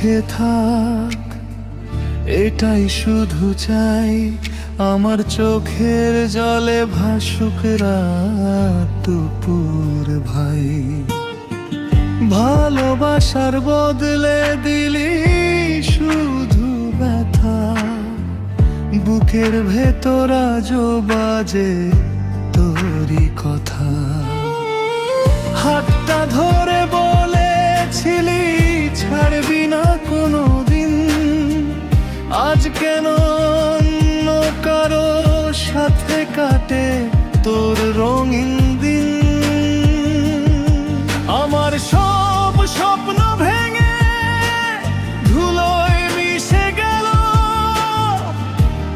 সুখে থাক, এটাই শুধু চাই। আমার চোখের জলে ভাসুক রাত দুপুর ভাই। ভালোবাসার বদলে দিলি শুধু ব্যথা, বুকের ভেতর আজও বাজে তোরই কথা। হাতটা ধরে বলেছিলি ছাড়বি না কোনোদিন, আজ কেন অন্য কারো সাথে কাটে তোর রঙিন দিন। আমার সব স্বপ্ন ভেঙে ধুলোয় মিশে গেল,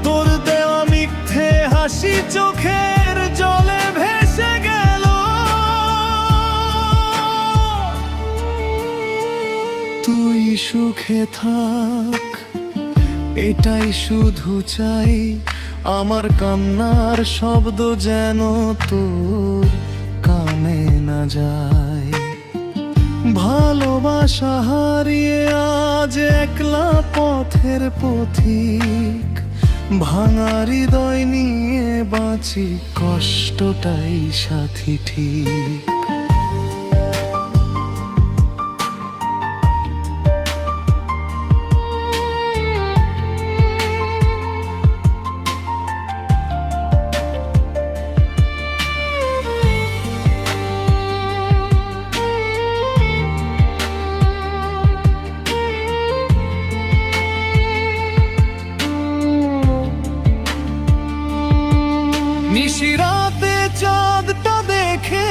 তোর দেওয়া মিথ্যে হাসি চোখের জলে ভেসে গেল। তুই সুখে থাক, এটাই শুধু চাই। আমার কান্নার শব্দ যেন তোর কানে না যায়। ভালোবাসা হারিয়ে আজ একলা পথের পথিক, ভাঙা হৃদয় নিয়ে বাঁচি কষ্টটাই সাথী ঠিক। নিশিরাতে চাঁদটা দেখে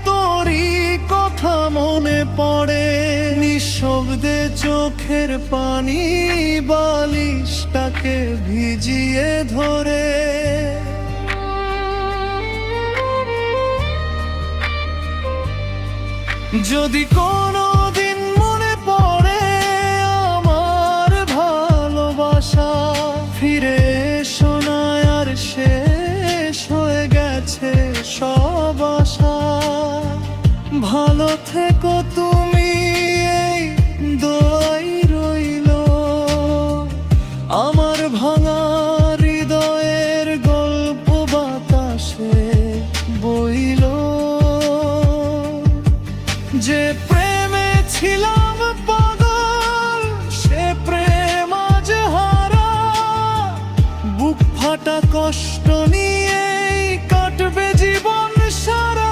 তোরই কথা মনে পড়ে, নিঃশব্দে চোখের পানি বালিশটাকে ভিজিয়ে ধরে। যদি কোনোদিন মনে পড়ে আমার ভালোবাসা, ফিরে এসো না আর শেষ হয়ে গেছে সব আশা। ভালো থেকো তুমি, এই দোয়াই রইল। আমার ভাঙা হৃদয়ের গল্প বাতাসে বইল। যে প্রেমে ছিলাম পাগল, সে প্রেম আজ হারা। বুক ফাটা কষ্ট নিয়ে কাটবে জীবন সারা।